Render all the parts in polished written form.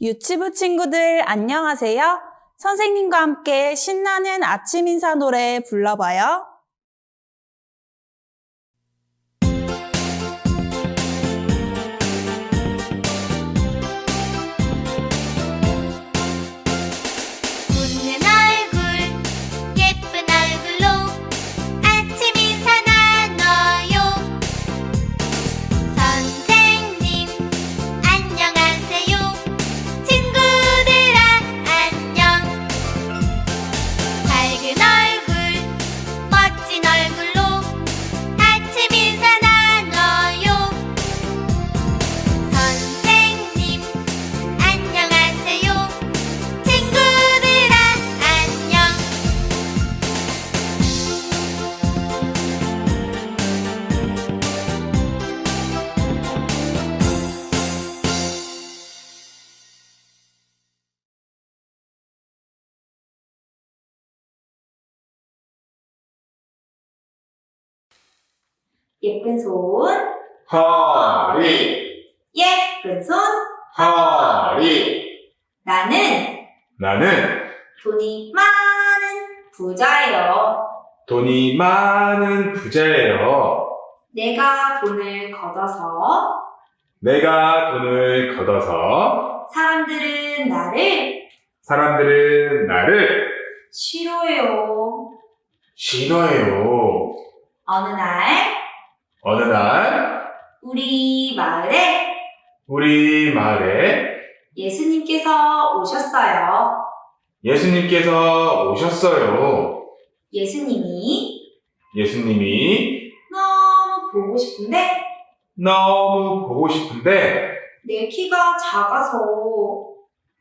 유치부 친구들 안녕하세요. 선생님과 함께 신나는 아침 인사 노래 불러봐요. 웃는 얼굴 예쁜 얼굴로 아침 인사 나눠요. 선생님 안녕하세요. 친구들아 안녕. 밝은 얼굴 멋진 얼굴로 아침 인사 나눠요. 선생님 안녕하세요. 친구들아 안녕. 예쁜 손, 허리, 예쁜 손. 허리. 나는 돈이 많은 부자예요. 돈이 많은 부자예요. 내가 돈을 걷어서 내가 돈을 걷어서 사람들은 사람들은 나를 싫어해요. 싫어해요. 어느 날 어느 날 우리 마을에 예수님께서 오셨어요. 예수님께서 오셨어요. 예수님이 예수님이 너무 보고 싶은데 너무 보고 싶은데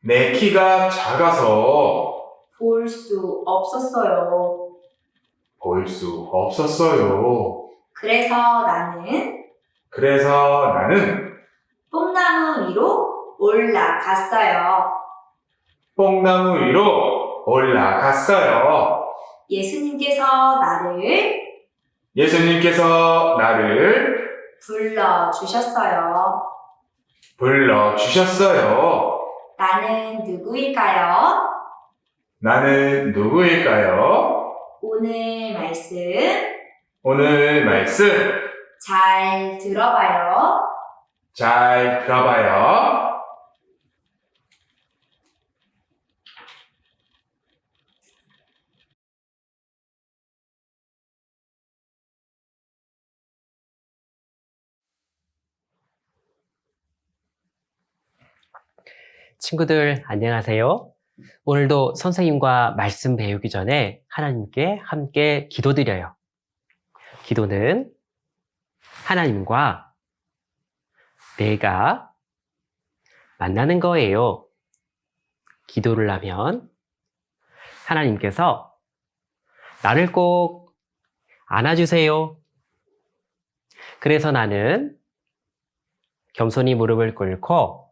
내 키가 작아서 볼 수 없었어요. 볼 수 없었어요. 그래서 나는 뽕나무 위로 올라갔어요. 뽕나무 위로 올라갔어요. 예수님께서 나를 불러주셨어요. 불러주셨어요. 나는 누구일까요? 나는 누구일까요? 오늘 말씀 오늘 말씀 잘 들어봐요. 잘 들어봐요. 친구들 안녕하세요. 오늘도 선생님과 말씀 배우기 전에 하나님께 함께 기도드려요. 기도는 하나님과 내가 만나는 거예요. 기도를 하면 하나님께서 나를 꼭 안아주세요. 그래서 나는 겸손히 무릎을 꿇고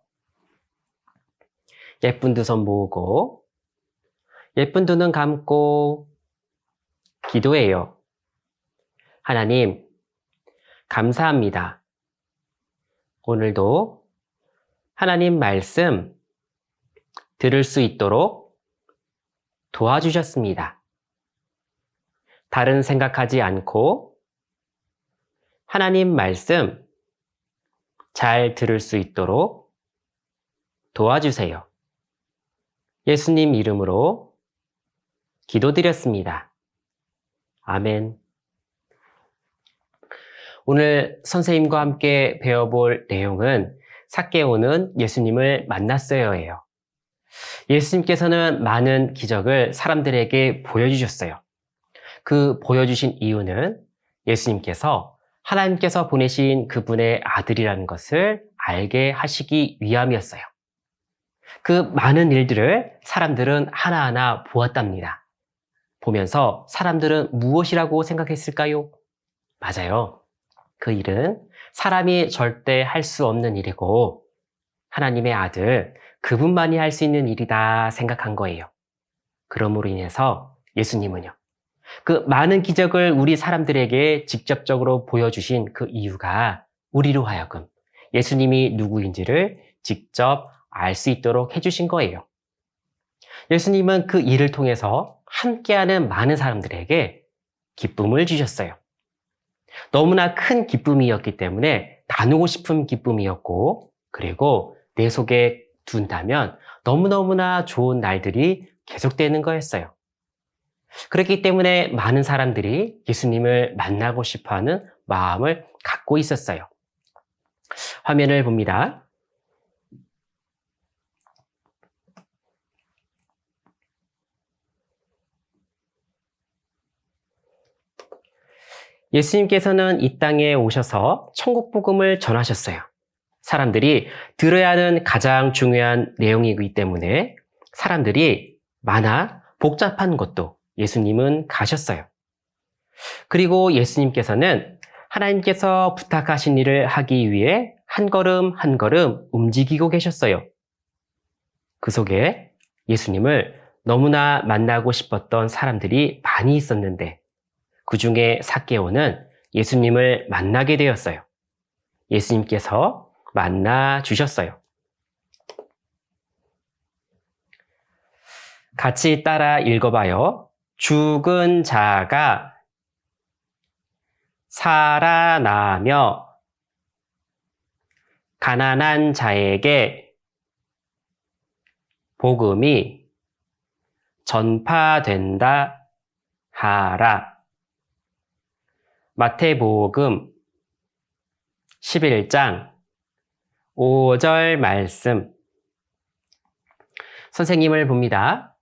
예쁜 두 손 모으고 예쁜 두 눈 감고 기도해요. 하나님, 감사합니다. 오늘도 하나님 말씀 들을 수 있도록 도와주셨습니다. 다른 생각하지 않고 하나님 말씀 잘 들을 수 있도록 도와주세요. 예수님 이름으로 기도드렸습니다. 아멘. 오늘 선생님과 함께 배워볼 내용은 삭개오는 예수님을 만났어요예요. 예수님께서는 많은 기적을 사람들에게 보여주셨어요. 그 보여주신 이유는 예수님께서 하나님께서 보내신 그분의 아들이라는 것을 알게 하시기 위함이었어요. 그 많은 일들을 사람들은 하나하나 보았답니다. 보면서 사람들은 무엇이라고 생각했을까요? 맞아요. 그 일은 사람이 절대 할 수 없는 일이고 하나님의 아들, 그분만이 할 수 있는 일이다 생각한 거예요. 그러므로 인해서 예수님은요, 그 많은 기적을 우리 사람들에게 직접적으로 보여주신 그 이유가 우리로 하여금 예수님이 누구인지를 직접 알 수 있도록 해주신 거예요. 예수님은 그 일을 통해서 함께하는 많은 사람들에게 기쁨을 주셨어요. 너무나 큰 기쁨이었기 때문에 나누고 싶은 기쁨이었고, 그리고 내 속에 둔다면 너무너무나 좋은 날들이 계속되는 거였어요. 그렇기 때문에 많은 사람들이 예수님을 만나고 싶어하는 마음을 갖고 있었어요. 화면을 봅니다. 예수님께서는 이 땅에 오셔서 천국 복음을 전하셨어요. 사람들이 들어야 하는 가장 중요한 내용이기 때문에 사람들이 많아 복잡한 것도 예수님은 가셨어요. 그리고 예수님께서는 하나님께서 부탁하신 일을 하기 위해 한 걸음 한 걸음 움직이고 계셨어요. 그 속에 예수님을 너무나 만나고 싶었던 사람들이 많이 있었는데 그 중에 삭개오는 예수님을 만나게 되었어요. 예수님께서 만나 주셨어요. 같이 따라 읽어봐요. 죽은 자가 살아나며 가난한 자에게 복음이 전파된다 하라. 마태복음 11장 5절 말씀. 선생님을 봅니다.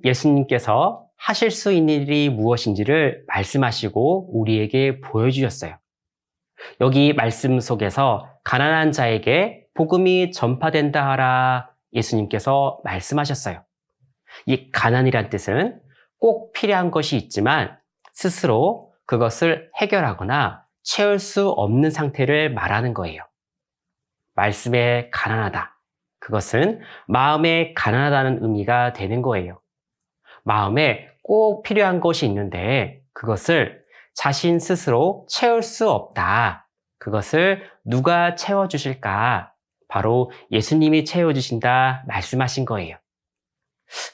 예수님께서 하실 수 있는 일이 무엇인지를 말씀하시고 우리에게 보여주셨어요. 여기 말씀 속에서 가난한 자에게 복음이 전파된다 하라 예수님께서 말씀하셨어요. 이 가난이란 뜻은 꼭 필요한 것이 있지만 스스로 그것을 해결하거나 채울 수 없는 상태를 말하는 거예요. 말씀에 가난하다. 그것은 마음에 가난하다는 의미가 되는 거예요. 마음에 꼭 필요한 것이 있는데 그것을 자신 스스로 채울 수 없다. 그것을 누가 채워주실까? 바로 예수님이 채워주신다 말씀하신 거예요.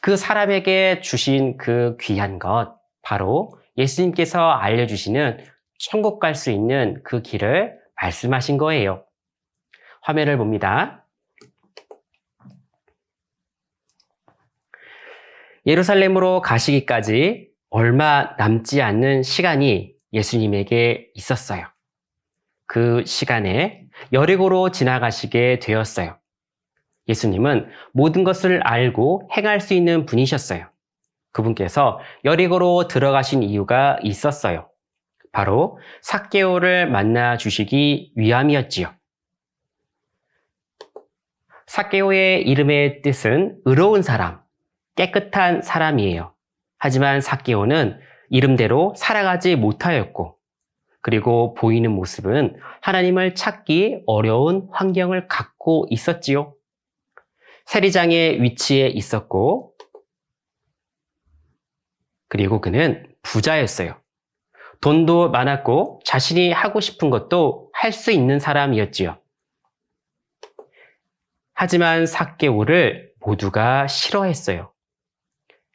그 사람에게 주신 그 귀한 것, 바로 예수님께서 알려주시는 천국 갈 수 있는 그 길을 말씀하신 거예요. 화면을 봅니다. 예루살렘으로 가시기까지 얼마 남지 않는 시간이 예수님에게 있었어요. 그 시간에 여리고로 지나가시게 되었어요. 예수님은 모든 것을 알고 행할 수 있는 분이셨어요. 그분께서 여리고로 들어가신 이유가 있었어요. 바로 삭개오를 만나 주시기 위함이었지요. 삭개오의 이름의 뜻은 의로운 사람, 깨끗한 사람이에요. 하지만 삭개오는 이름대로 살아가지 못하였고, 그리고 보이는 모습은 하나님을 찾기 어려운 환경을 갖고 있었지요. 세리장의 위치에 있었고, 그리고 그는 부자였어요. 돈도 많았고 자신이 하고 싶은 것도 할 수 있는 사람이었지요. 하지만 삭개오를 모두가 싫어했어요.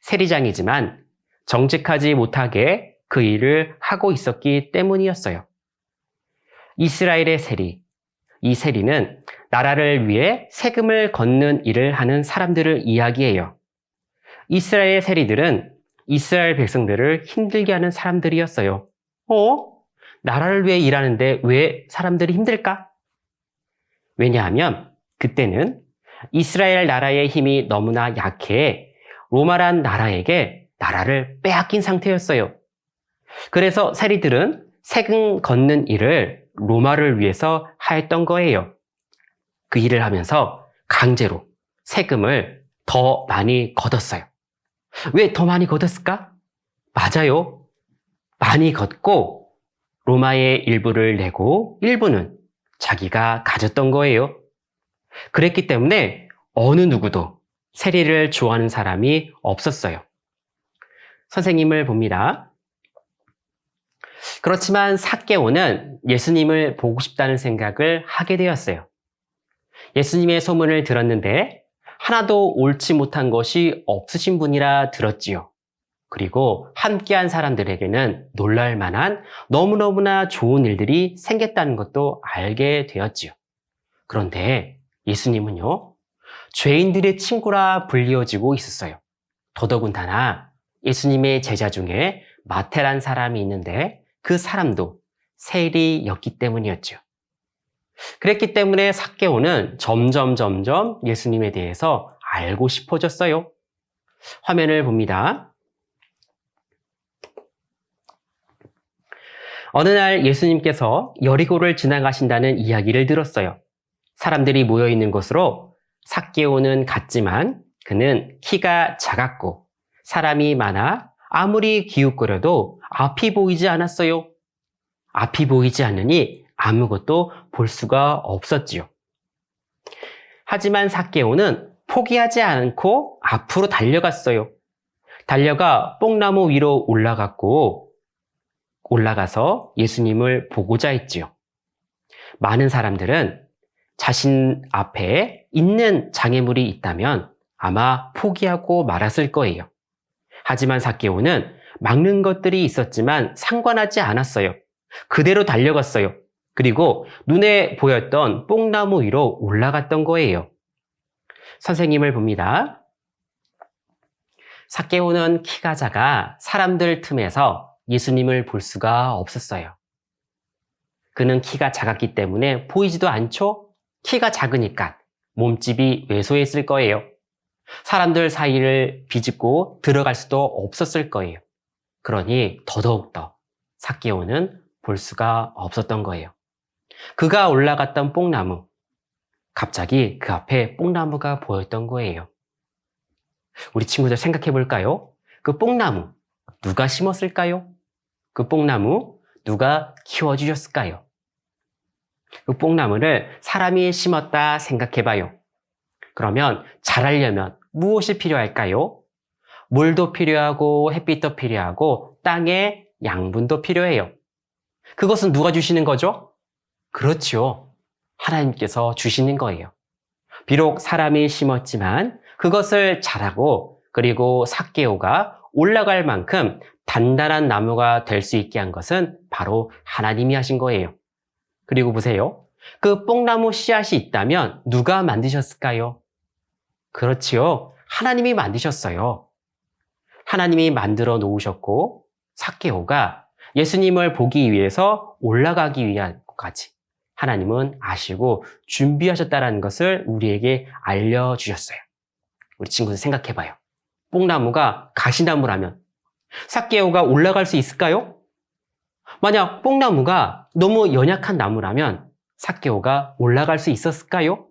세리장이지만 정직하지 못하게 그 일을 하고 있었기 때문이었어요. 이스라엘의 세리, 이 세리는 나라를 위해 세금을 걷는 일을 하는 사람들을 이야기해요. 이스라엘 세리들은 이스라엘 백성들을 힘들게 하는 사람들이었어요. 나라를 위해 일하는데 왜 사람들이 힘들까? 왜냐하면 그때는 이스라엘 나라의 힘이 너무나 약해 로마란 나라에게 나라를 빼앗긴 상태였어요. 그래서 세리들은 세금 걷는 일을 로마를 위해서 하였던 거예요. 그 일을 하면서 강제로 세금을 더 많이 걷었어요. 왜 더 많이 걷었을까? 맞아요. 많이 걷고 로마의 일부를 내고 일부는 자기가 가졌던 거예요. 그랬기 때문에 어느 누구도 세리를 좋아하는 사람이 없었어요. 선생님을 봅니다. 그렇지만 삭개오는 예수님을 보고 싶다는 생각을 하게 되었어요. 예수님의 소문을 들었는데 하나도 옳지 못한 것이 없으신 분이라 들었지요. 그리고 함께한 사람들에게는 놀랄 만한 너무너무나 좋은 일들이 생겼다는 것도 알게 되었지요. 그런데 예수님은요, 죄인들의 친구라 불리워지고 있었어요. 더더군다나 예수님의 제자 중에 마태란 사람이 있는데 그 사람도 세리였기 때문이었죠. 그랬기 때문에 삭개오는 점점 예수님에 대해서 알고 싶어졌어요. 화면을 봅니다. 어느 날 예수님께서 여리고를 지나가신다는 이야기를 들었어요. 사람들이 모여있는 곳으로 삭개오는 갔지만 그는 키가 작았고 사람이 많아 아무리 기웃거려도 앞이 보이지 않았어요. 앞이 보이지 않으니 아무것도 볼 수가 없었지요. 하지만 삭개오는 포기하지 않고 앞으로 달려갔어요. 달려가 뽕나무 위로 올라가서 예수님을 보고자 했지요. 많은 사람들은 자신 앞에 있는 장애물이 있다면 아마 포기하고 말았을 거예요. 하지만 삭개오는 막는 것들이 있었지만 상관하지 않았어요. 그대로 달려갔어요. 그리고 눈에 보였던 뽕나무 위로 올라갔던 거예요. 선생님을 봅니다. 삭개오는 키가 작아 사람들 틈에서 예수님을 볼 수가 없었어요. 그는 키가 작았기 때문에 보이지도 않죠? 키가 작으니까 몸집이 왜소했을 거예요. 사람들 사이를 비집고 들어갈 수도 없었을 거예요. 그러니 더더욱더 삭개오는 볼 수가 없었던 거예요. 그가 올라갔던 뽕나무, 갑자기 그 앞에 뽕나무가 보였던 거예요. 우리 친구들 생각해 볼까요? 그 뽕나무 누가 심었을까요? 그 뽕나무 누가 키워주셨을까요? 그 뽕나무를 사람이 심었다 생각해 봐요. 그러면 자라려면 무엇이 필요할까요? 물도 필요하고 햇빛도 필요하고 땅의 양분도 필요해요. 그것은 누가 주시는 거죠? 그렇죠. 하나님께서 주시는 거예요. 비록 사람이 심었지만 그것을 자라고 그리고 삭개오가 올라갈 만큼 단단한 나무가 될 수 있게 한 것은 바로 하나님이 하신 거예요. 그리고 보세요. 그 뽕나무 씨앗이 있다면 누가 만드셨을까요? 그렇지요. 하나님이 만드셨어요. 하나님이 만들어 놓으셨고 삭개오가 예수님을 보기 위해서 올라가기 위한까지 하나님은 아시고 준비하셨다는 것을 우리에게 알려주셨어요. 우리 친구들 생각해봐요. 뽕나무가 가시나무라면 삭개오가 올라갈 수 있을까요? 만약 뽕나무가 너무 연약한 나무라면 삭개오가 올라갈 수 있었을까요?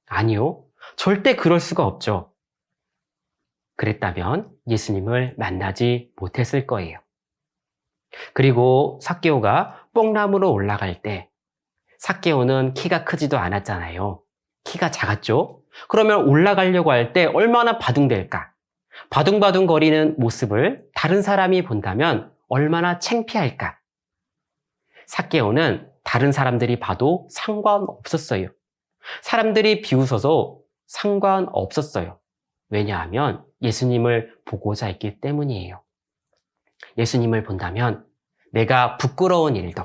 아니요. 절대 그럴 수가 없죠. 그랬다면 예수님을 만나지 못했을 거예요. 그리고 삭개오가 뽕나무로 올라갈 때 삭개오는 키가 크지도 않았잖아요. 키가 작았죠? 그러면 올라가려고 할 때 얼마나 바둥될까? 바둥바둥 거리는 모습을 다른 사람이 본다면 얼마나 창피할까? 삭개오는 다른 사람들이 봐도 상관없었어요. 사람들이 비웃어도 상관없었어요. 왜냐하면 예수님을 보고자 했기 때문이에요. 예수님을 본다면 내가 부끄러운 일도,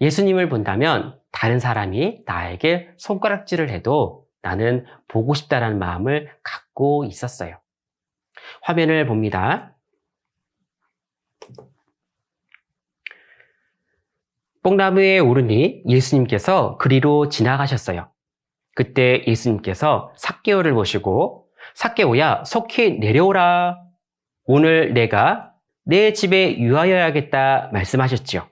예수님을 본다면 다른 사람이 나에게 손가락질을 해도 나는 보고 싶다는 마음을 갖고 있었어요. 화면을 봅니다. 뽕나무에 오르니 예수님께서 그리로 지나가셨어요. 그때 예수님께서 삭개오를 보시고 삭개오야 속히 내려오라. 오늘 내가 내 집에 유하여야겠다 말씀하셨지요.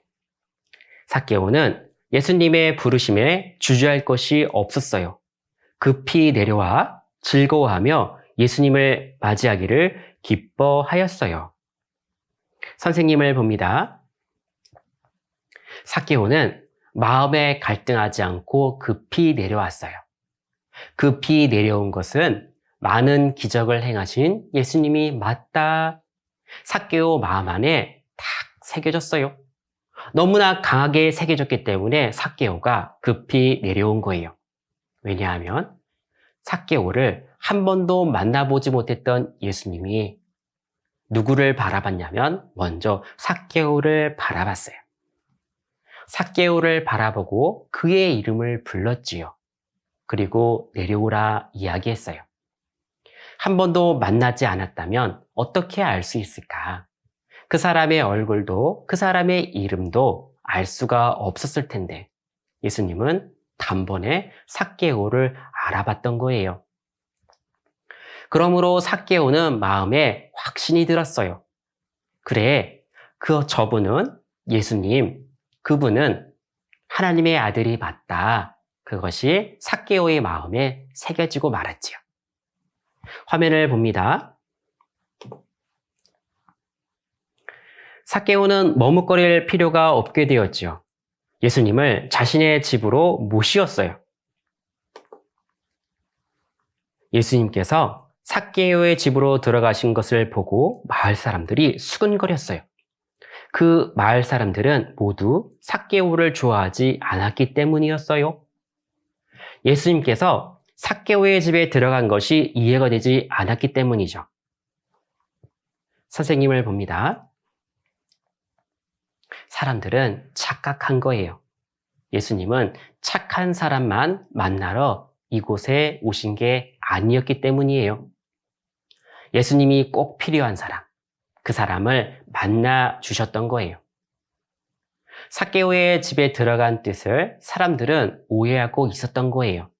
삭개오는 예수님의 부르심에 주저할 것이 없었어요. 급히 내려와 즐거워하며 예수님을 맞이하기를 기뻐하였어요. 선생님을 봅니다. 삭개오는 마음에 갈등하지 않고 급히 내려왔어요. 급히 내려온 것은 많은 기적을 행하신 예수님이 맞다. 삭개오 마음 안에 탁 새겨졌어요. 너무나 강하게 새겨졌기 때문에 삭개오가 급히 내려온 거예요. 왜냐하면 삭개오를 한 번도 만나보지 못했던 예수님이 누구를 바라봤냐면 먼저 삭개오를 바라봤어요. 삭개오를 바라보고 그의 이름을 불렀지요. 그리고 내려오라 이야기했어요. 한 번도 만나지 않았다면 어떻게 알 수 있을까? 그 사람의 얼굴도 그 사람의 이름도 알 수가 없었을 텐데 예수님은 단번에 삭개오를 알아봤던 거예요. 그러므로 삭개오는 마음에 확신이 들었어요. 그래, 저분은 예수님, 그분은 하나님의 아들이 맞다. 그것이 삭개오의 마음에 새겨지고 말았지요. 화면을 봅니다. 삭개오는 머뭇거릴 필요가 없게 되었지요. 예수님을 자신의 집으로 모시었어요. 예수님께서 삭개오의 집으로 들어가신 것을 보고 마을 사람들이 수근거렸어요. 그 마을 사람들은 모두 삭개오를 좋아하지 않았기 때문이었어요. 예수님께서 삭개오의 집에 들어간 것이 이해가 되지 않았기 때문이죠. 선생님을 봅니다. 사람들은 착각한 거예요. 예수님은 착한 사람만 만나러 이곳에 오신 게 아니었기 때문이에요. 예수님이 꼭 필요한 사람, 그 사람을 만나 주셨던 거예요. 삭개오의 집에 들어간 뜻을 사람들은 오해하고 있었던 거예요.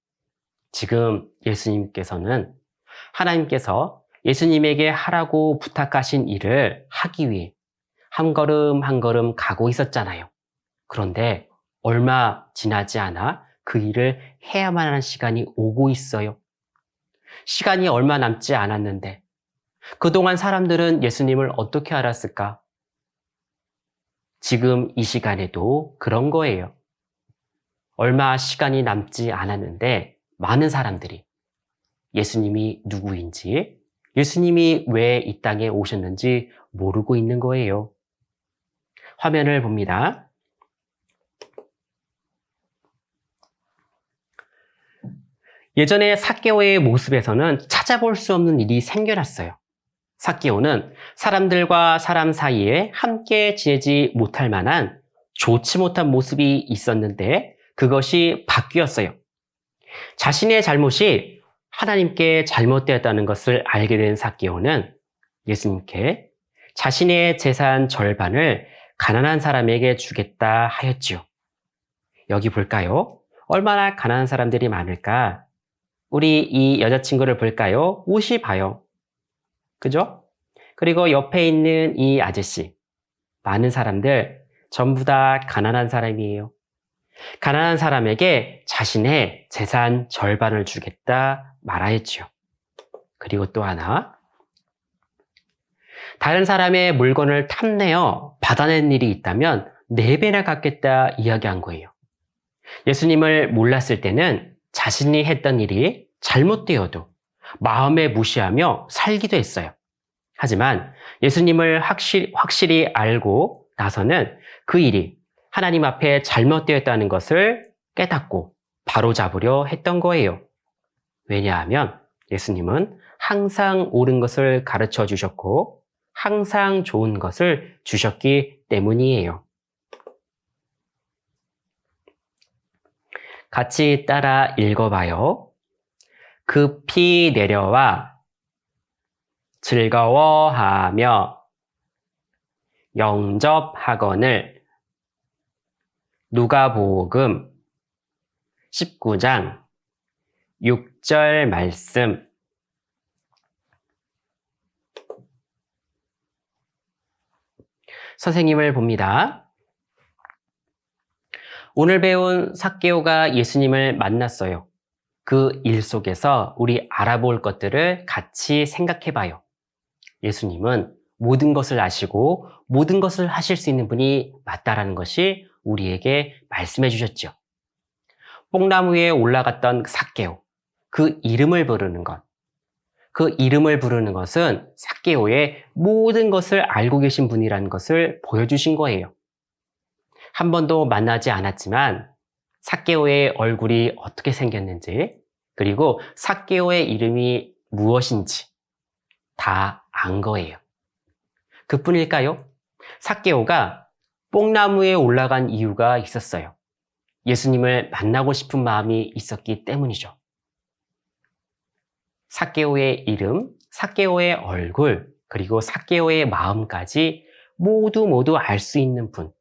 지금 예수님께서는 하나님께서 예수님에게 하라고 부탁하신 일을 하기 위해 한 걸음 한 걸음 가고 있었잖아요. 그런데 얼마 지나지 않아 그 일을 해야만 하는 시간이 오고 있어요. 시간이 얼마 남지 않았는데 그동안 사람들은 예수님을 어떻게 알았을까? 지금 이 시간에도 그런 거예요. 얼마 시간이 남지 않았는데 많은 사람들이 예수님이 누구인지, 예수님이 왜 이 땅에 오셨는지 모르고 있는 거예요. 화면을 봅니다. 예전에 삭개오의 모습에서는 찾아볼 수 없는 일이 생겨났어요. 삭개오는 사람들과 사람 사이에 함께 지내지 못할 만한 좋지 못한 모습이 있었는데 그것이 바뀌었어요. 자신의 잘못이 하나님께 잘못되었다는 것을 알게 된 삭개오는 예수님께 자신의 재산 절반을 가난한 사람에게 주겠다 하였지요. 여기 볼까요? 얼마나 가난한 사람들이 많을까? 우리 이 여자친구를 볼까요? 옷이 봐요. 그죠? 그리고 옆에 있는 이 아저씨. 많은 사람들 전부 다 가난한 사람이에요. 가난한 사람에게 자신의 재산 절반을 주겠다 말하였지요. 그리고 또 하나. 다른 사람의 물건을 탐내어 받아낸 일이 있다면 4배나 갚겠다 이야기한 거예요. 예수님을 몰랐을 때는 자신이 했던 일이 잘못되어도 마음에 무시하며 살기도 했어요. 하지만 예수님을 확실히 알고 나서는 그 일이 하나님 앞에 잘못되었다는 것을 깨닫고 바로잡으려 했던 거예요. 왜냐하면 예수님은 항상 옳은 것을 가르쳐 주셨고 항상 좋은 것을 주셨기 때문이에요. 같이 따라 읽어봐요. 급히 내려와 즐거워하며 영접하거늘. 누가복음 19장 6절 말씀. 선생님을 봅니다. 오늘 배운 삭개오가 예수님을 만났어요. 그 일 속에서 우리 알아볼 것들을 같이 생각해 봐요. 예수님은 모든 것을 아시고 모든 것을 하실 수 있는 분이 맞다라는 것이 우리에게 말씀해 주셨죠. 뽕나무 위에 올라갔던 삭개오, 그 이름을 부르는 것. 그 이름을 부르는 것은 삭개오의 모든 것을 알고 계신 분이라는 것을 보여주신 거예요. 한 번도 만나지 않았지만 삭개오의 얼굴이 어떻게 생겼는지, 그리고 삭개오의 이름이 무엇인지 다 안 거예요. 그뿐일까요? 삭개오가 뽕나무에 올라간 이유가 있었어요. 예수님을 만나고 싶은 마음이 있었기 때문이죠. 삭개오의 이름, 삭개오의 얼굴, 그리고 삭개오의 마음까지 모두 알 수 있는 분.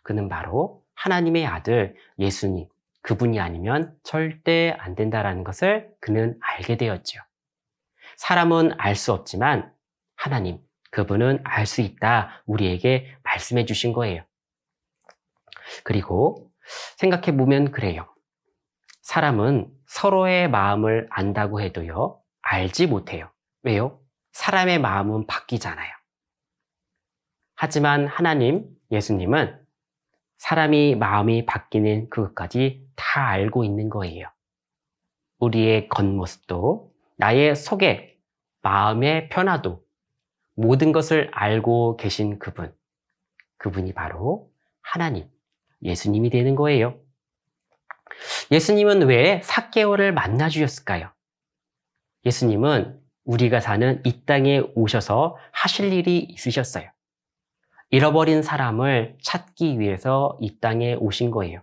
그는 바로 하나님의 아들 예수님. 그분이 아니면 절대 안 된다라는 것을 그는 알게 되었죠. 사람은 알 수 없지만 하나님, 그분은 알 수 있다. 우리에게 말씀해 주신 거예요. 그리고 생각해 보면 그래요. 사람은 서로의 마음을 안다고 해도요, 알지 못해요. 왜요? 사람의 마음은 바뀌잖아요. 하지만 하나님, 예수님은 사람이 마음이 바뀌는 그것까지 다 알고 있는 거예요. 우리의 겉모습도, 나의 속에, 마음의 변화도 모든 것을 알고 계신 그분. 그분이 바로 하나님, 예수님이 되는 거예요. 예수님은 왜 삭개오를 만나 주셨을까요? 예수님은 우리가 사는 이 땅에 오셔서 하실 일이 있으셨어요. 잃어버린 사람을 찾기 위해서 이 땅에 오신 거예요.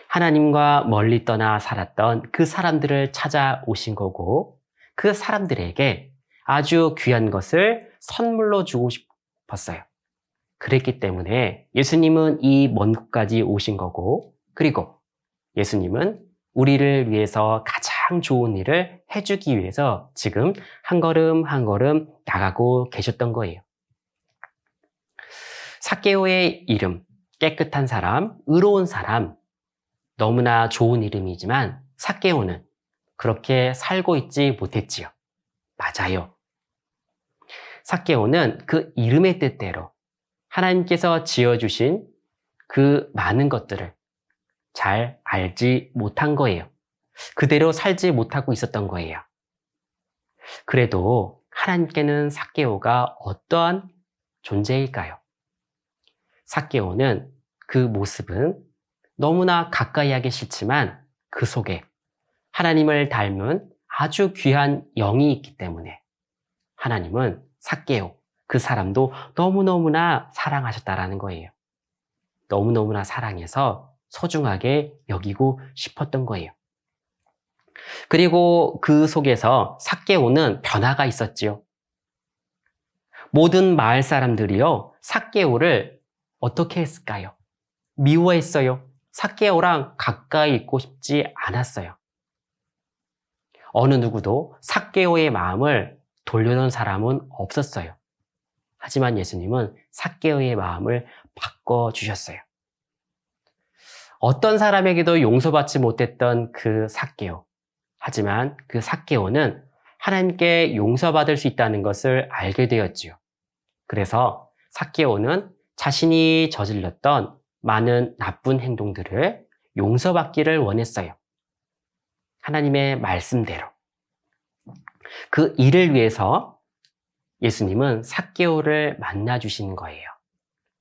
하나님과 멀리 떠나 살았던 그 사람들을 찾아오신 거고, 그 사람들에게 아주 귀한 것을 선물로 주고 싶었어요. 그랬기 때문에 예수님은 이 먼 곳까지 오신 거고, 그리고 예수님은 우리를 위해서 가장 좋은 일을 해주기 위해서 지금 한 걸음 한 걸음 나가고 계셨던 거예요. 삭개오의 이름, 깨끗한 사람, 의로운 사람, 너무나 좋은 이름이지만 삭개오는 그렇게 살고 있지 못했지요. 맞아요. 삭개오는 그 이름의 뜻대로 하나님께서 지어주신 그 많은 것들을 잘 알지 못한 거예요. 그대로 살지 못하고 있었던 거예요. 그래도 하나님께는 삭개오가 어떠한 존재일까요? 삭개오는 그 모습은 너무나 가까이 하기 싫지만 그 속에 하나님을 닮은 아주 귀한 영이 있기 때문에 하나님은 삭개오, 그 사람도 너무너무나 사랑하셨다라는 거예요. 너무너무나 사랑해서 소중하게 여기고 싶었던 거예요. 그리고 그 속에서 삭개오는 변화가 있었지요. 모든 마을 사람들이요, 삭개오를 어떻게 했을까요? 미워했어요. 삭개오랑 가까이 있고 싶지 않았어요. 어느 누구도 삭개오의 마음을 돌려놓은 사람은 없었어요. 하지만 예수님은 삭개오의 마음을 바꿔주셨어요. 어떤 사람에게도 용서받지 못했던 그 삭개오. 하지만 그 삭개오는 하나님께 용서받을 수 있다는 것을 알게 되었지요. 그래서 삭개오는 자신이 저질렀던 많은 나쁜 행동들을 용서받기를 원했어요. 하나님의 말씀대로. 그 일을 위해서 예수님은 삭개오를 만나 주시는 거예요.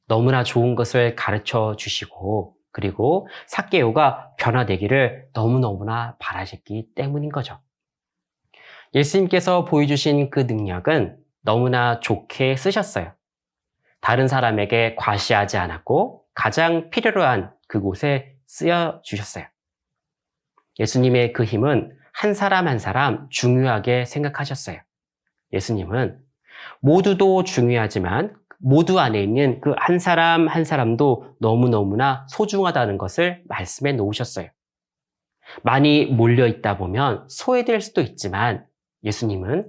너무나 좋은 것을 가르쳐 주시고, 그리고 삭개오가 변화되기를 너무너무나 바라셨기 때문인 거죠. 예수님께서 보여주신 그 능력은 너무나 좋게 쓰셨어요. 다른 사람에게 과시하지 않았고 가장 필요로 한 그곳에 쓰여주셨어요. 예수님의 그 힘은 한 사람 한 사람 중요하게 생각하셨어요. 예수님은 모두도 중요하지만 모두 안에 있는 그 한 사람 한 사람도 너무너무나 소중하다는 것을 말씀해 놓으셨어요. 많이 몰려 있다 보면 소외될 수도 있지만 예수님은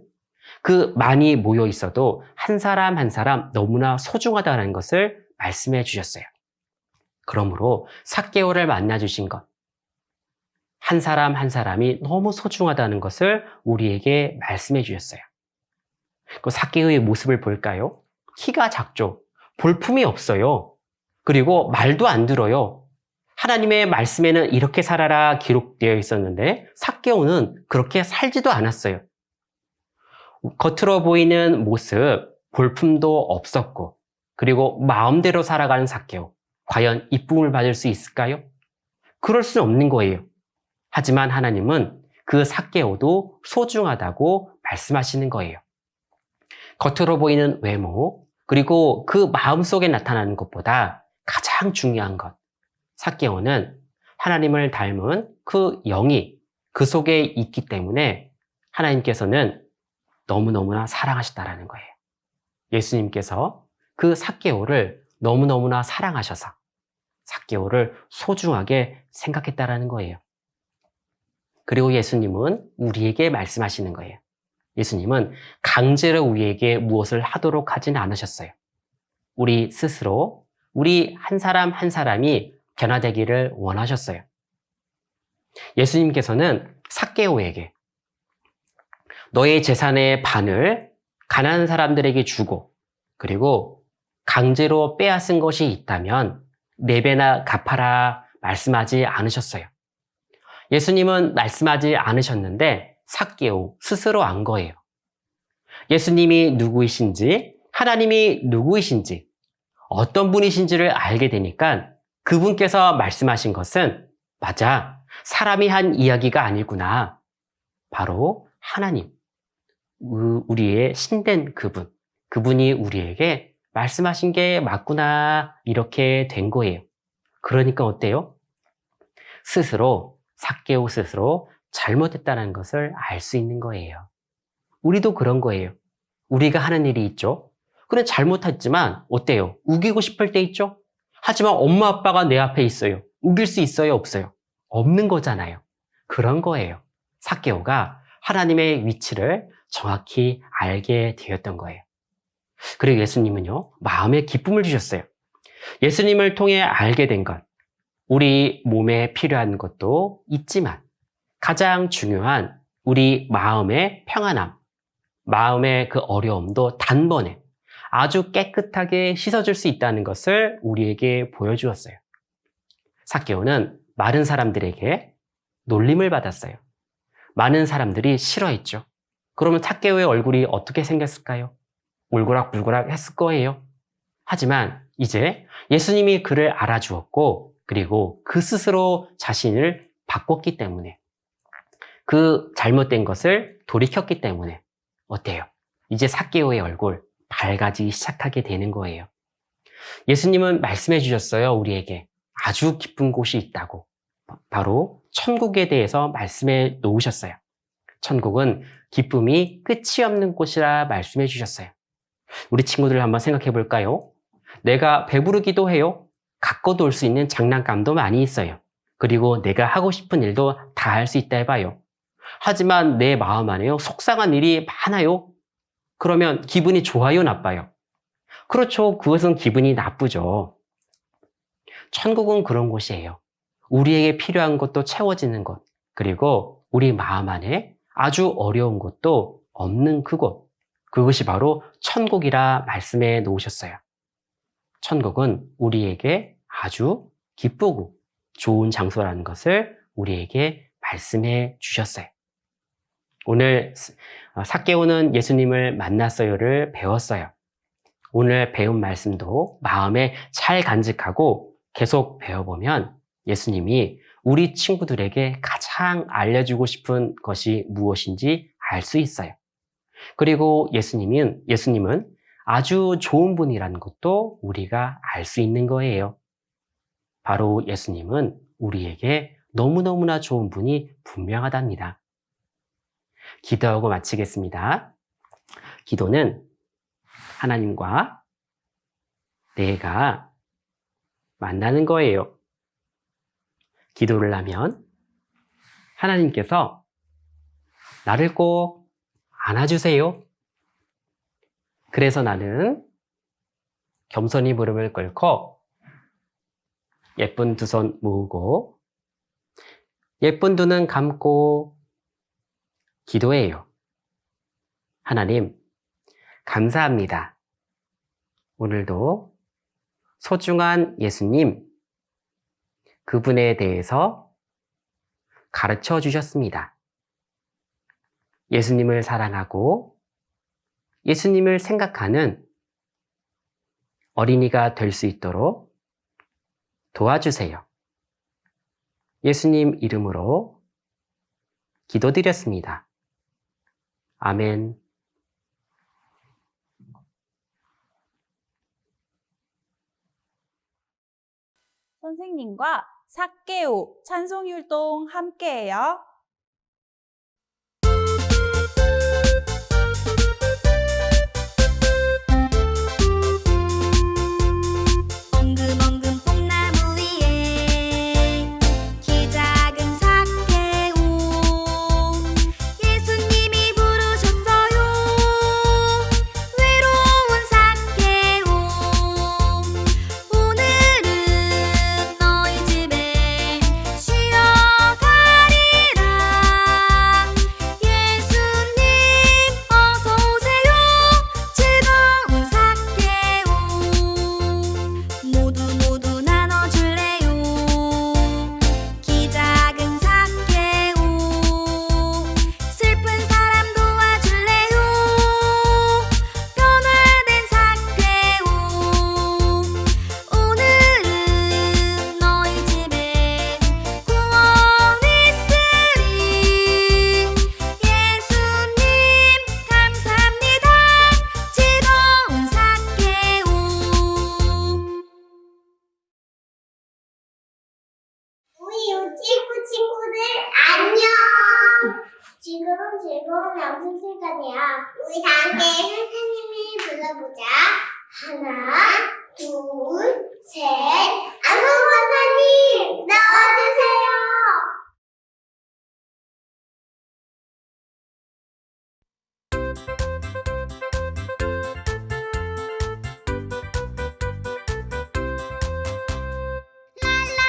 그 많이 모여 있어도 한 사람 한 사람 너무나 소중하다는 것을 말씀해 주셨어요. 그러므로 삭개오를 만나 주신 것, 한 사람 한 사람이 너무 소중하다는 것을 우리에게 말씀해 주셨어요. 그 삭개오의 모습을 볼까요? 키가 작죠. 볼품이 없어요. 그리고 말도 안 들어요. 하나님의 말씀에는 이렇게 살아라 기록되어 있었는데 삭개오는 그렇게 살지도 않았어요. 겉으로 보이는 모습, 볼품도 없었고, 그리고 마음대로 살아가는 삭개오. 과연 이쁨을 받을 수 있을까요? 그럴 수는 없는 거예요. 하지만 하나님은 그 삭개오도 소중하다고 말씀하시는 거예요. 겉으로 보이는 외모, 그리고 그 마음속에 나타나는 것보다 가장 중요한 것, 삭개오는 하나님을 닮은 그 영이 그 속에 있기 때문에 하나님께서는 너무너무나 사랑하셨다라는 거예요. 예수님께서 그 삭개오를 너무너무나 사랑하셔서 삭개오를 소중하게 생각했다라는 거예요. 그리고 예수님은 우리에게 말씀하시는 거예요. 예수님은 강제로 우리에게 무엇을 하도록 하지는 않으셨어요. 우리 스스로, 우리 한 사람 한 사람이 변화되기를 원하셨어요. 예수님께서는 삭개오에게 너의 재산의 반을 가난한 사람들에게 주고, 그리고 강제로 빼앗은 것이 있다면 4배나 갚아라 말씀하지 않으셨어요. 예수님은 말씀하지 않으셨는데 삭개오 스스로 안 거예요. 예수님이 누구이신지, 하나님이 누구이신지, 어떤 분이신지를 알게 되니까 그분께서 말씀하신 것은 맞아, 사람이 한 이야기가 아니구나. 바로 하나님, 우리의 신된 그분이 우리에게 말씀하신 게 맞구나, 이렇게 된 거예요. 그러니까 어때요? 삭개오 스스로 잘못했다는 것을 알 수 있는 거예요. 우리도 그런 거예요. 우리가 하는 일이 있죠. 그래, 잘못했지만 어때요? 우기고 싶을 때 있죠? 하지만 엄마 아빠가 내 앞에 있어요. 우길 수 있어요, 없어요? 없는 거잖아요. 그런 거예요. 삭개오가 하나님의 위치를 정확히 알게 되었던 거예요. 그리고 예수님은요, 마음에 기쁨을 주셨어요. 예수님을 통해 알게 된 것, 우리 몸에 필요한 것도 있지만 가장 중요한 우리 마음의 평안함, 마음의 그 어려움도 단번에 아주 깨끗하게 씻어줄 수 있다는 것을 우리에게 보여주었어요. 삭개오는 많은 사람들에게 놀림을 받았어요. 많은 사람들이 싫어했죠. 그러면 삭개오의 얼굴이 어떻게 생겼을까요? 울고락불고락 했을 거예요. 하지만 이제 예수님이 그를 알아주었고, 그리고 그 스스로 자신을 바꿨기 때문에, 그 잘못된 것을 돌이켰기 때문에 어때요? 이제 삭개오의 얼굴 밝아지기 시작하게 되는 거예요. 예수님은 말씀해 주셨어요. 우리에게 아주 깊은 곳이 있다고. 바로 천국에 대해서 말씀해 놓으셨어요. 천국은 기쁨이 끝이 없는 곳이라 말씀해 주셨어요. 우리 친구들 한번 생각해 볼까요? 내가 배부르기도 해요. 갖고도 올 수 있는 장난감도 많이 있어요. 그리고 내가 하고 싶은 일도 다 할 수 있다 해봐요. 하지만 내 마음 안에요, 속상한 일이 많아요. 그러면 기분이 좋아요, 나빠요? 그렇죠. 그것은 기분이 나쁘죠. 천국은 그런 곳이에요. 우리에게 필요한 것도 채워지는 곳, 그리고 우리 마음 안에 아주 어려운 것도 없는 그곳, 그것이 바로 천국이라 말씀해 놓으셨어요. 천국은 우리에게 아주 기쁘고 좋은 장소라는 것을 우리에게 말씀해 주셨어요. 오늘 삭개오는 예수님을 만났어요를 배웠어요. 오늘 배운 말씀도 마음에 잘 간직하고 계속 배워보면 예수님이 우리 친구들에게 가장 알려주고 싶은 것이 무엇인지 알 수 있어요. 그리고 예수님은 아주 좋은 분이라는 것도 우리가 알 수 있는 거예요. 바로 예수님은 우리에게 너무너무나 좋은 분이 분명하답니다. 기도하고 마치겠습니다. 기도는 하나님과 내가 만나는 거예요. 기도를 하면 하나님께서 나를 꼭 안아주세요. 그래서 나는 겸손히 무릎을 꿇고 예쁜 두 손 모으고 예쁜 두 눈 감고 기도해요. 하나님, 감사합니다. 오늘도 소중한 예수님, 그분에 대해서 가르쳐 주셨습니다. 예수님을 사랑하고 예수님을 생각하는 어린이가 될 수 있도록 도와주세요. 예수님 이름으로 기도드렸습니다. 아멘. 선생님과 삭개오 찬송율동 함께해요. 엉금엉금 뽕나무 위에 키 작은 삭개오 예수님이 부르셨어요. 외로운 삭개오 오늘은 너희 집에 쉬어 가리라. 예수님 어서 오세요. 즐거운 삭개오 모두 나눠줄래요. 키 작은 삭개오 슬픈 사람 도와줄래요. 변화된 삭개오 오늘은 너희 집에 구원 있으리. 예수님 감사합니다. 즐거운 삭개오. 우리 유치부 친구들 안녕. 지금은 즐거운 영상 시간이야. 우리 다 함께 선생님이 불러보자. 하나, 둘, 셋. 안녕 선생님 나와주세요.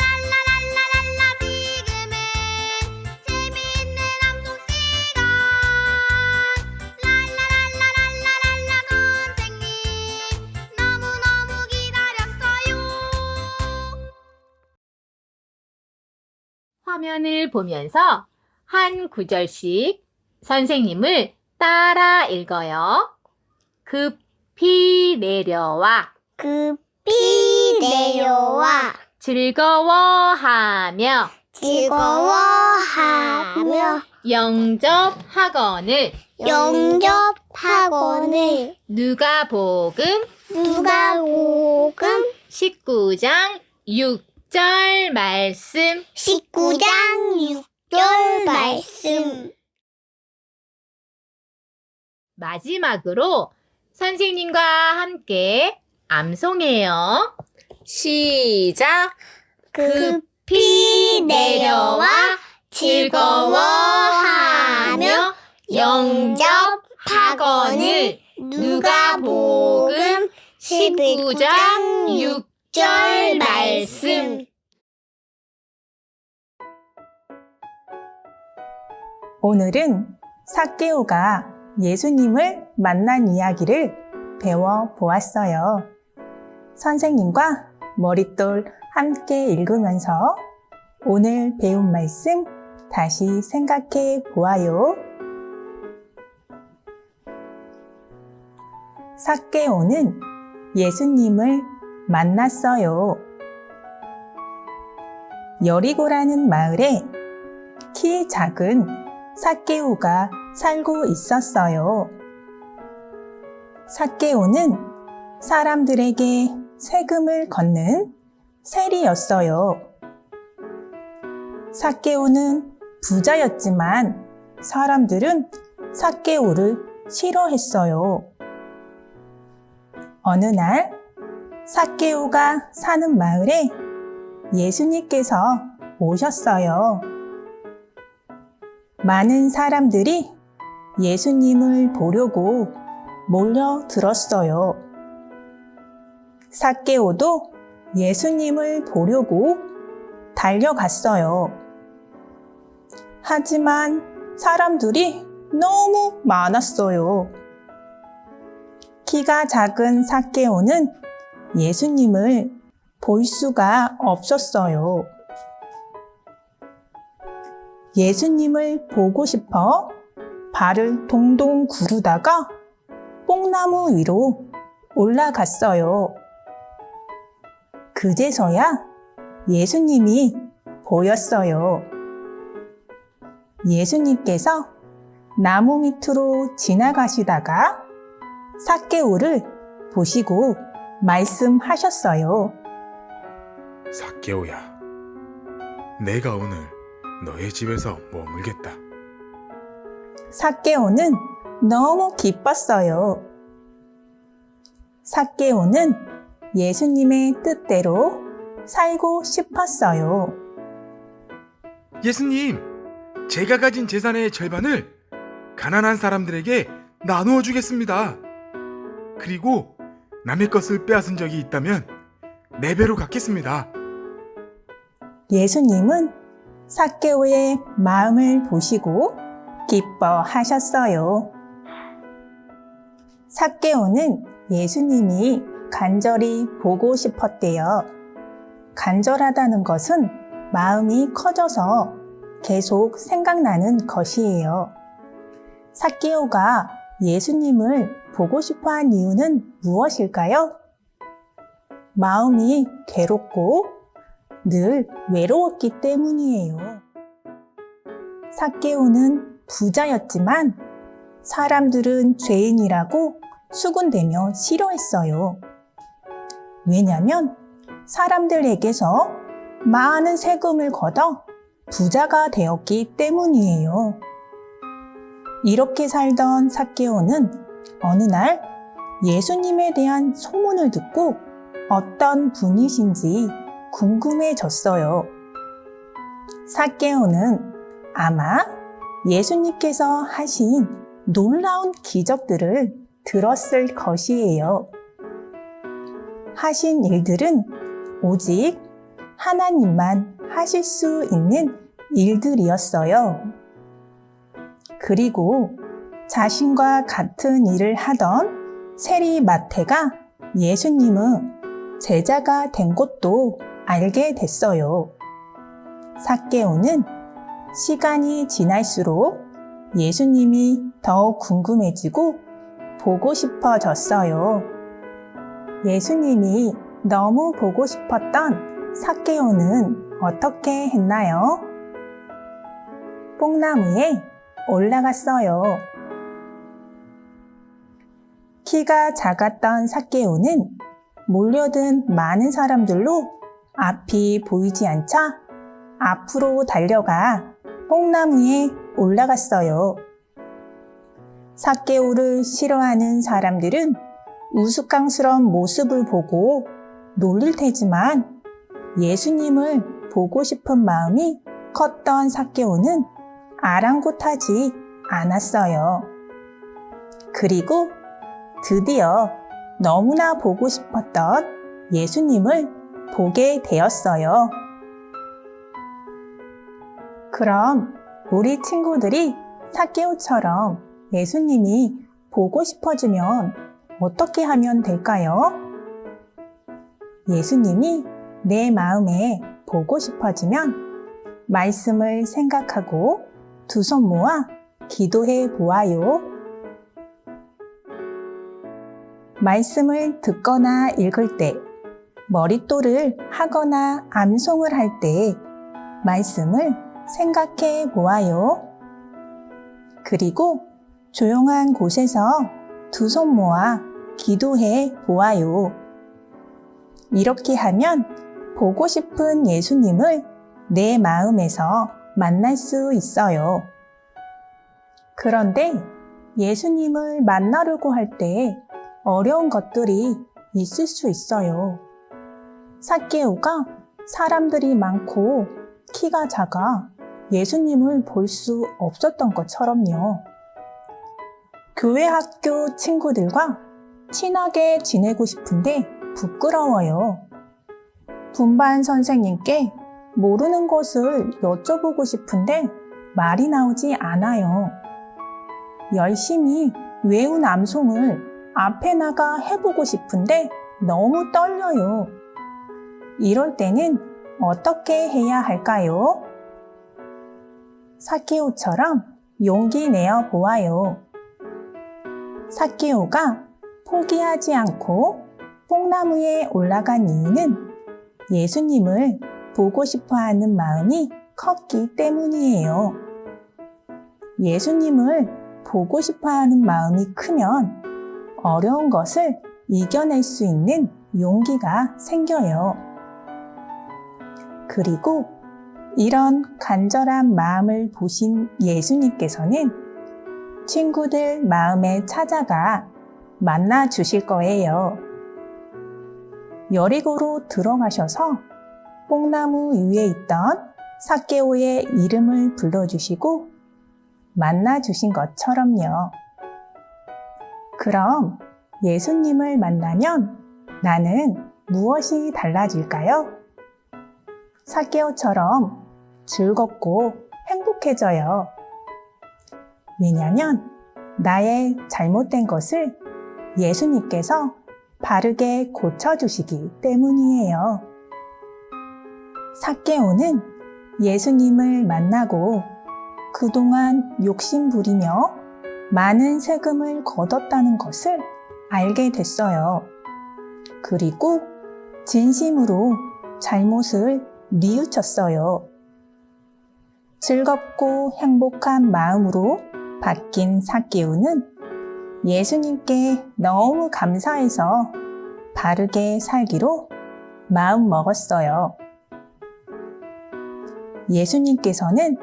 랄라랄라랄라랄라 지금은 재미있는 암송 시간. 랄라랄라랄라랄라 선생님 너무너무 기다렸어요. 화면을 보면서 한 구절씩 선생님을 따라 읽어요. 급히 내려와 급히 내려와 즐거워하며 즐거워하며 영접학원을 영접학원을 누가복음 누가복음 19장 6절 말씀 19장 6절 말씀. 마지막으로 선생님과 함께 암송해요. 시작! 급히 내려와 즐거워하며 영접학원을 누가복음 19장 6절 말씀. 오늘은 삭개오가 예수님을 만난 이야기를 배워보았어요. 선생님과 머릿돌 함께 읽으면서 오늘 배운 말씀 다시 생각해 보아요. 삭개오는 예수님을 만났어요. 여리고라는 마을에 키 작은 삭개오가 살고 있었어요. 삭개오는 사람들에게 세금을 걷는 세리였어요. 삭개오는 부자였지만 사람들은 삭개오를 싫어했어요. 어느 날 삭개오가 사는 마을에 예수님께서 오셨어요. 많은 사람들이 예수님을 보려고 몰려들었어요. 삭개오도 예수님을 보려고 달려갔어요. 하지만 사람들이 너무 많았어요. 키가 작은 삭개오는 예수님을 볼 수가 없었어요. 예수님을 보고 싶어 발을 동동 구르다가 뽕나무 위로 올라갔어요. 그제서야 예수님이 보였어요. 예수님께서 나무 밑으로 지나가시다가 삭개오를 보시고 말씀하셨어요. 삭개오야, 내가 오늘 너의 집에서 머물겠다. 삭개오는 너무 기뻤어요. 삭개오는 예수님의 뜻대로 살고 싶었어요. 예수님, 제가 가진 재산의 절반을 가난한 사람들에게 나누어 주겠습니다. 그리고 남의 것을 빼앗은 적이 있다면 4배로 갚겠습니다. 예수님은 삭개오의 마음을 보시고 기뻐하셨어요. 삭개오는 예수님이 간절히 보고 싶었대요. 간절하다는 것은 마음이 커져서 계속 생각나는 것이에요. 삭개오가 예수님을 보고 싶어 한 이유는 무엇일까요? 마음이 괴롭고 늘 외로웠기 때문이에요. 삭개오는 부자였지만 사람들은 죄인이라고 수군대며 싫어했어요. 왜냐하면 사람들에게서 많은 세금을 걷어 부자가 되었기 때문이에요. 이렇게 살던 삭개오는 어느 날 예수님에 대한 소문을 듣고 어떤 분이신지 궁금해졌어요. 삭개오는 아마 예수님께서 하신 놀라운 기적들을 들었을 것이에요. 하신 일들은 오직 하나님만 하실 수 있는 일들이었어요. 그리고 자신과 같은 일을 하던 세리 마태가 예수님의 제자가 된 것도 알게 됐어요. 삭개오는 시간이 지날수록 예수님이 더 궁금해지고 보고 싶어졌어요. 예수님이 너무 보고 싶었던 삭개오는 어떻게 했나요? 뽕나무에 올라갔어요. 키가 작았던 삭개오는 몰려든 많은 사람들로 앞이 보이지 않자 앞으로 달려가 뽕나무에 올라갔어요. 삭개오를 싫어하는 사람들은 우스꽝스러운 모습을 보고 놀릴 테지만 예수님을 보고 싶은 마음이 컸던 삭개오는 아랑곳하지 않았어요. 그리고 드디어 너무나 보고 싶었던 예수님을 보게 되었어요. 그럼 우리 친구들이 삭개오처럼 예수님이 보고 싶어지면 어떻게 하면 될까요? 예수님이 내 마음에 보고 싶어지면 말씀을 생각하고 두 손 모아 기도해 보아요. 말씀을 듣거나 읽을 때, 머릿돌을 하거나 암송을 할 때 말씀을 생각해 보아요. 그리고 조용한 곳에서 두 손 모아 기도해 보아요. 이렇게 하면 보고 싶은 예수님을 내 마음에서 만날 수 있어요. 그런데 예수님을 만나려고 할 때 어려운 것들이 있을 수 있어요. 삭개오가 사람들이 많고 키가 작아 예수님을 볼 수 없었던 것처럼요. 교회 학교 친구들과 친하게 지내고 싶은데 부끄러워요. 분반 선생님께 모르는 것을 여쭤보고 싶은데 말이 나오지 않아요. 열심히 외운 암송을 앞에 나가 해보고 싶은데 너무 떨려요. 이럴 때는 어떻게 해야 할까요? 삭개오처럼 용기 내어 보아요. 삭개오가 포기하지 않고 뽕나무에 올라간 이유는 예수님을 보고 싶어 하는 마음이 컸기 때문이에요. 예수님을 보고 싶어 하는 마음이 크면 어려운 것을 이겨낼 수 있는 용기가 생겨요. 그리고 이런 간절한 마음을 보신 예수님께서는 친구들 마음에 찾아가 만나 주실 거예요. 여리고로 들어가셔서 뽕나무 위에 있던 삭개오의 이름을 불러주시고 만나 주신 것처럼요. 그럼 예수님을 만나면 나는 무엇이 달라질까요? 삭개오처럼 즐겁고 행복해져요. 왜냐면 나의 잘못된 것을 예수님께서 바르게 고쳐주시기 때문이에요. 삭개오는 예수님을 만나고 그동안 욕심 부리며 많은 세금을 거뒀다는 것을 알게 됐어요. 그리고 진심으로 잘못을 뉘우쳤어요. 즐겁고 행복한 마음으로 바뀐 삭개오는 예수님께 너무 감사해서 바르게 살기로 마음 먹었어요. 예수님께서는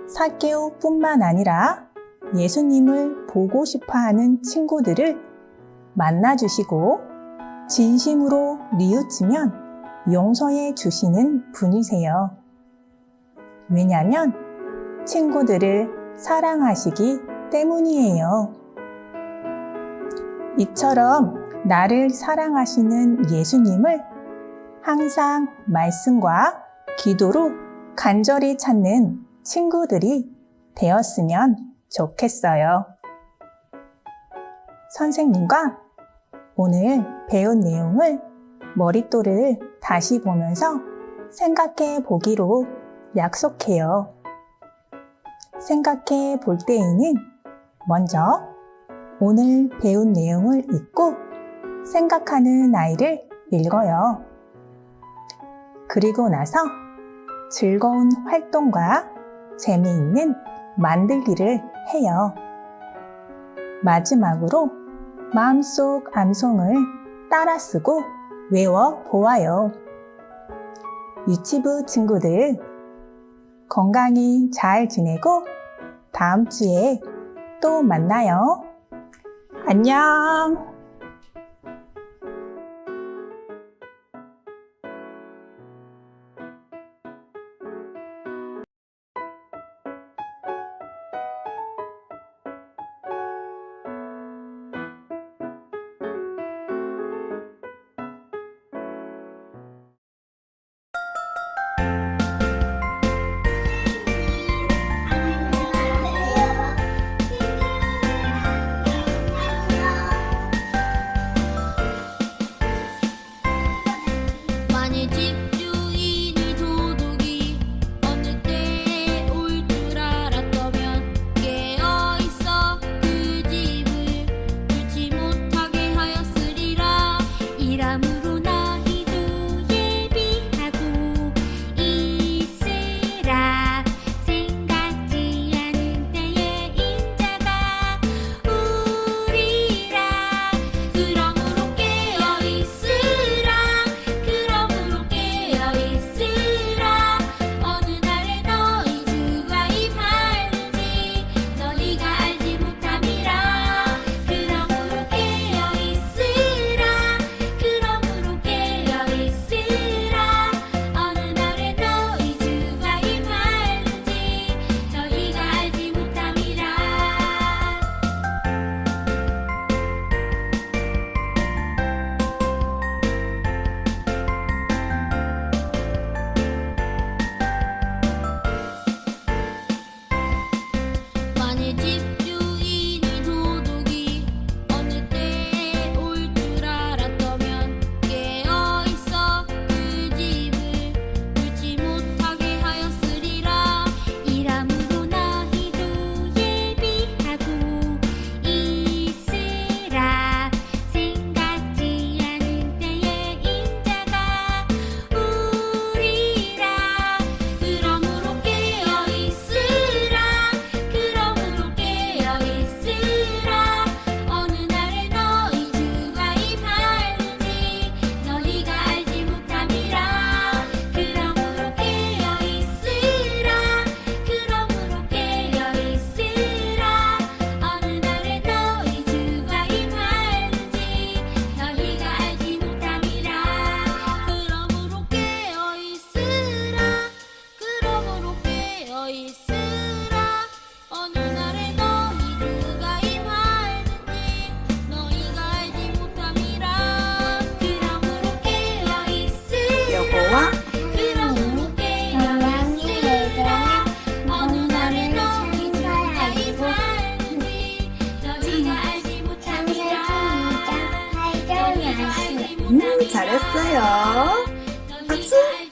삭개오뿐만 아니라 예수님을 보고 싶어하는 친구들을 만나주시고 진심으로 뉘우치면 용서해 주시는 분이세요. 왜냐하면 친구들을 사랑하시기 때문이에요. 이처럼 나를 사랑하시는 예수님을 항상 말씀과 기도로 간절히 찾는 친구들이 되었으면 좋겠어요. 선생님과 오늘 배운 내용을 머릿돌을 다시 보면서 생각해 보기로 약속해요. 생각해 볼 때에는 먼저 오늘 배운 내용을 읽고 생각하는 아이를 읽어요. 그리고 나서 즐거운 활동과 재미있는 만들기를 해요. 마지막으로 마음속 암송을 따라 쓰고 외워 보아요. 유치부 친구들 건강히 잘 지내고 다음 주에 또 만나요. 안녕! 잘했어요. 박수!